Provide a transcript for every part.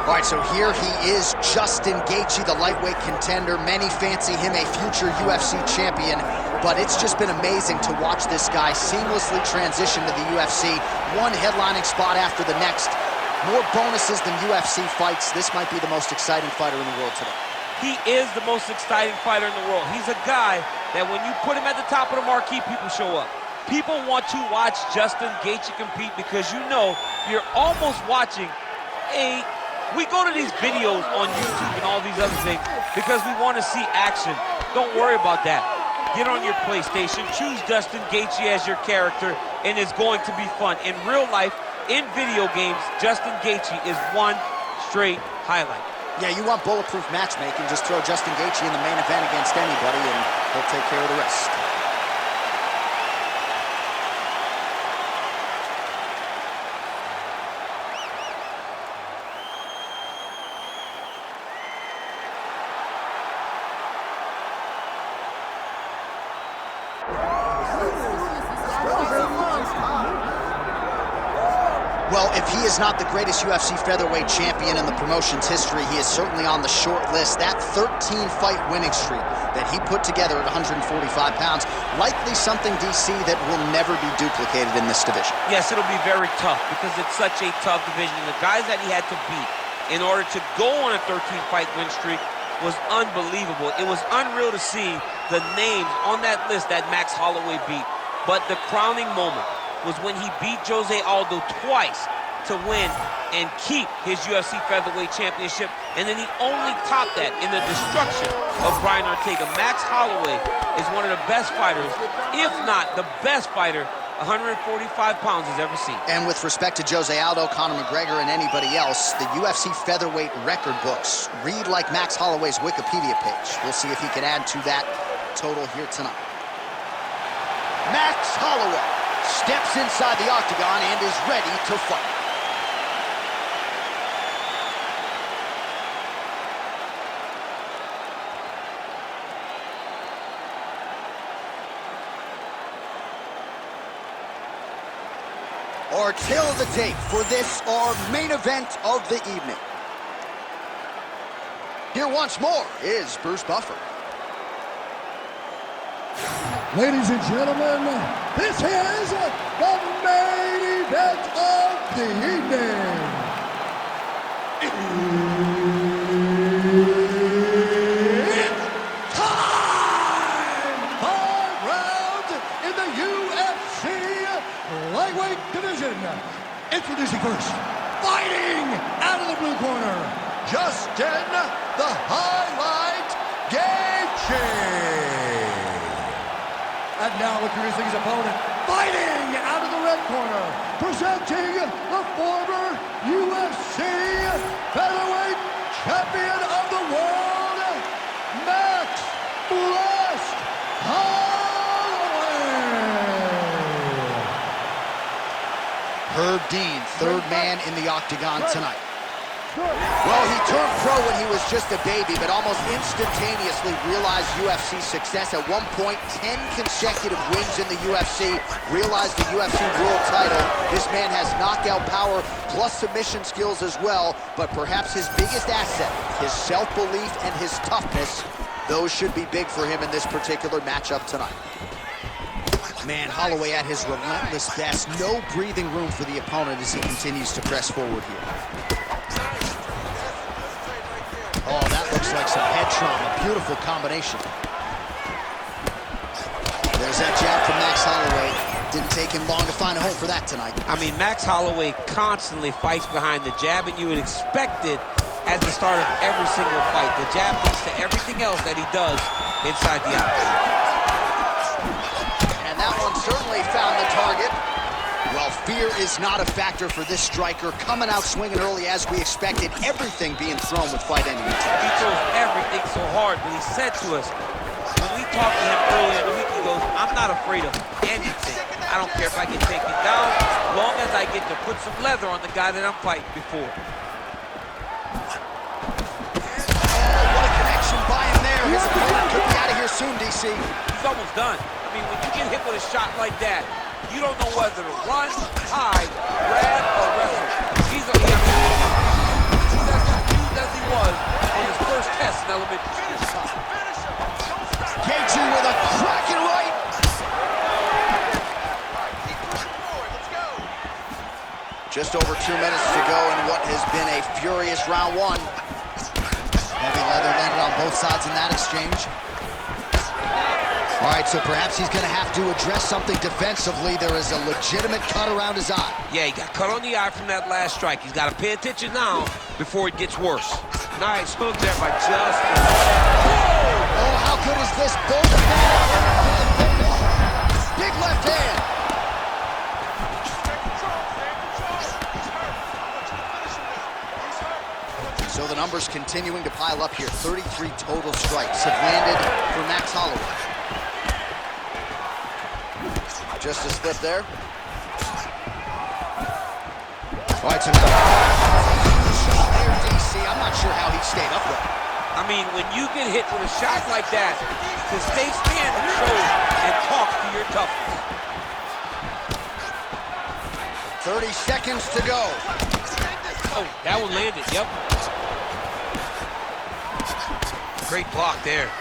All right, so here he is, Justin Gaethje, the lightweight contender. Many fancy him a future UFC champion, but it's just been amazing to watch this guy seamlessly transition to the UFC, one headlining spot after the next. More bonuses than UFC fights. This might be the most exciting fighter in the world today. He is the most exciting fighter in the world. He's a guy that when you put him at the top of the marquee, people show up. People want to watch Justin Gaethje compete because you know you're almost watching we go to these videos on YouTube and all these other things because we want to see action. Don't worry about that. Get on your PlayStation, choose Justin Gaethje as your character, and it's going to be fun. In real life, in video games, Justin Gaethje is one straight highlight. Yeah, you want bulletproof matchmaking, just throw Justin Gaethje in the main event against anybody and he'll take care of the rest. Well, if he is not the greatest UFC featherweight champion in the promotion's history, he is certainly on the short list. That 13-fight winning streak that he put together at 145 pounds, likely something, DC, that will never be duplicated in this division. Yes, it'll be very tough because it's such a tough division. The guys that he had to beat in order to go on a 13-fight win streak was unbelievable. It was unreal to see the names on that list that Max Holloway beat. But the crowning moment was when he beat Jose Aldo twice to win and keep his UFC featherweight championship, and then he only topped that in the destruction of Brian Ortega. Max Holloway is one of the best fighters, if not the best fighter 145 pounds has ever seen. And with respect to Jose Aldo, Conor McGregor, and anybody else, the UFC featherweight record books read like Max Holloway's Wikipedia page. We'll see if he can add to that total here tonight. Max Holloway steps inside the octagon and is ready to fight. Our tale of the tape for this, our main event of the evening. Here once more is Bruce Buffer. Ladies and gentlemen, this is the main event of the evening. It's time! 5 rounds in the UFC lightweight division. Introducing first, fighting out of the blue corner, Justin the Highlight Gaethje. And now introducing his opponent, fighting out of the red corner, presenting the former UFC featherweight champion of the world, Max Blessed Holloway. Herb Dean, third man in the octagon tonight. Well, he turned pro when he was just a baby, but almost instantaneously realized UFC success. At one point, 10 consecutive wins in the UFC, realized the UFC world title. This man has knockout power, plus submission skills as well, but perhaps his biggest asset, his self-belief and his toughness, those should be big for him in this particular matchup tonight. Man, Holloway at his relentless best. No breathing room for the opponent as he continues to press forward here. Oh, that looks like some head trauma. Beautiful combination. There's that jab from Max Holloway. Didn't take him long to find a home for that tonight. I mean, Max Holloway constantly fights behind the jab, and you would expect it at the start of every single fight. The jab leads to everything else that he does inside the octagon. And that one certainly found the target. Well, fear is not a factor for this striker. Coming out swinging early as we expected. Everything being thrown with fight ending. He throws everything so hard, but he said to us, when we talked to him earlier in the week, he goes, I'm not afraid of anything. I don't care if I get taken down, as long as I get to put some leather on the guy that I'm fighting before. What a connection by him there. His opponent could be out of here soon, DC. He's almost done. I mean, when you get hit with a shot like that, you don't know whether to run, hide, grab, or wrestle. He's a was on his first test in elementary school. Gaethje with a cracking right. Just over 2 minutes to go in what has been a furious round one. Heavy leather landed on both sides in that exchange. All right, so perhaps he's going to have to address something defensively. There is a legitimate cut around his eye. Yeah, he got cut on the eye from that last strike. He's got to pay attention now before it gets worse. Nice hook there by Justin. Oh, how good is this? Both men. Big left hand. So the numbers continuing to pile up here. 33 total strikes have landed for Max Holloway. Just a slip there. All right, so now shot there, DC. I'm not sure how he stayed upright. I mean, when you get hit with a shot like that, to stay standing shows and talk to your toughness. 30 seconds to go. Oh, that one landed, yep. Great block there.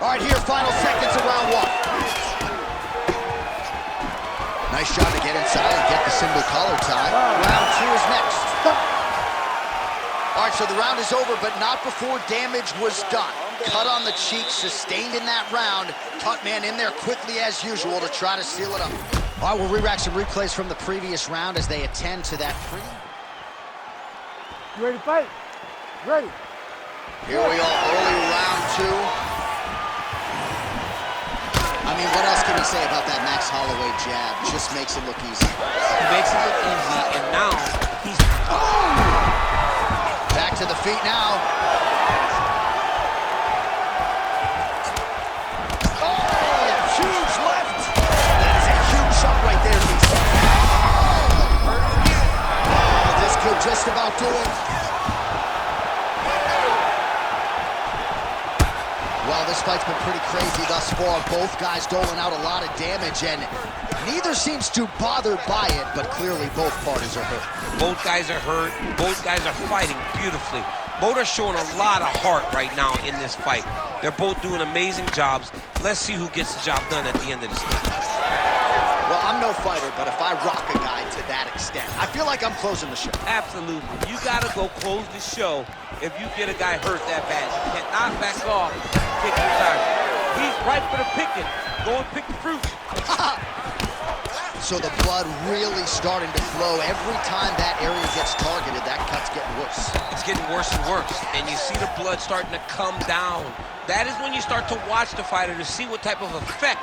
All right, here, final seconds of round one. Nice shot to get inside and get the single collar tie. Round two is next. All right, so the round is over, but not before damage was done. Cut on the cheek, sustained in that round. Cut man in there quickly as usual to try to seal it up. All right, we'll re-rack some replays from the previous round as they attend to that pretty... You ready to fight? Ready. Here we are, early round two. I mean, what else can we say about that Max Holloway jab? Just makes it look easy. He makes it look easy, and now he's... Back to the feet now. Oh, huge left. That is a huge shot right there, DC. Oh, this could just about do it. Well, this fight's been pretty crazy thus far. Both guys doling out a lot of damage, and neither seems too bothered by it, but clearly both parties are hurt. Both guys are hurt. Both guys are fighting beautifully. Both are showing a lot of heart right now in this fight. They're both doing amazing jobs. Let's see who gets the job done at the end of this thing. Well, I'm no fighter, but if I rock a guy to that extent, I feel like I'm closing the show. Absolutely. You got to go close the show if you get a guy hurt that bad. You cannot back off, take your time. He's ripe for the picking. Go and pick the fruit. So the blood really starting to flow. Every time that area gets targeted, that cut's getting worse. It's getting worse and worse, and you see the blood starting to come down. That is when you start to watch the fighter to see what type of effect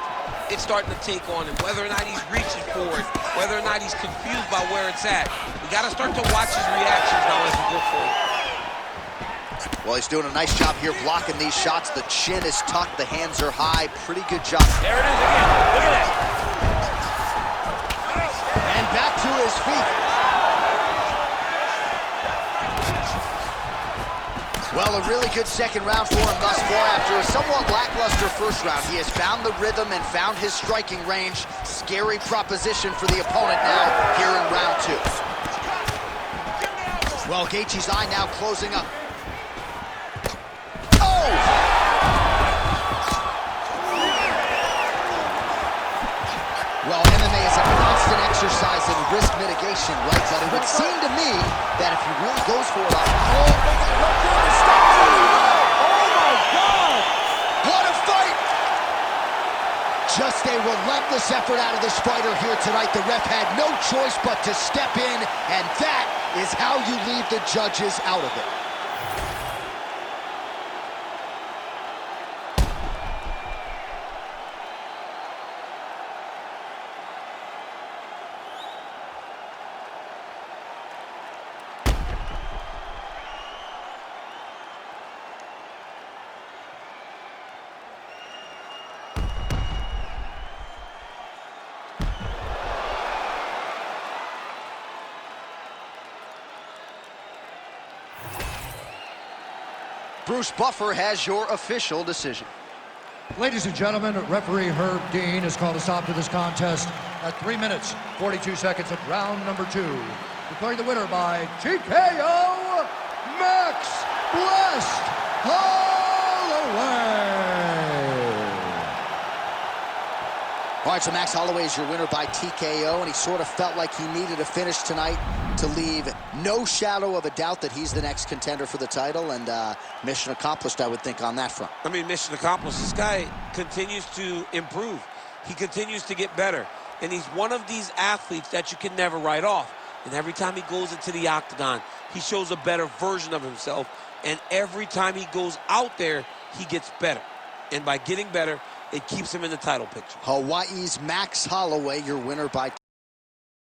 it's starting to take on him, whether or not he's reaching for it, whether or not he's confused by where it's at. We got to start to watch his reactions now as we go forward. Well, he's doing a nice job here blocking these shots. The chin is tucked, the hands are high. Pretty good job. There it is again. Look at that. And back to his feet. Well, a really good second round for him thus far. After a somewhat lackluster first round, he has found the rhythm and found his striking range. Scary proposition for the opponent now here in round two. Well, Gaethje's eye now closing up. Oh! Well, MMA is a constant exercise in risk mitigation, right? But it would seem to me that if he really goes for it, Oh my God! what a fight! Just a relentless effort out of this fighter here tonight. The ref had no choice but to step in, and that is how you leave the judges out of it. Bruce Buffer has your official decision. Ladies and gentlemen, referee Herb Dean has called a stop to this contest at 3 minutes, 42 seconds of round number 2. declaring the winner by TKO, Max Blessed Holloway. All right, so Max Holloway is your winner by TKO, and he sort of felt like he needed a finish tonight to leave no shadow of a doubt that he's the next contender for the title, and mission accomplished, I would think, on that front. I mean, mission accomplished. This guy continues to improve. He continues to get better, and he's one of these athletes that you can never write off. And every time he goes into the octagon, he shows a better version of himself, and every time he goes out there, he gets better. And by getting better, it keeps him in the title picture. Hawaii's Max Holloway, your winner by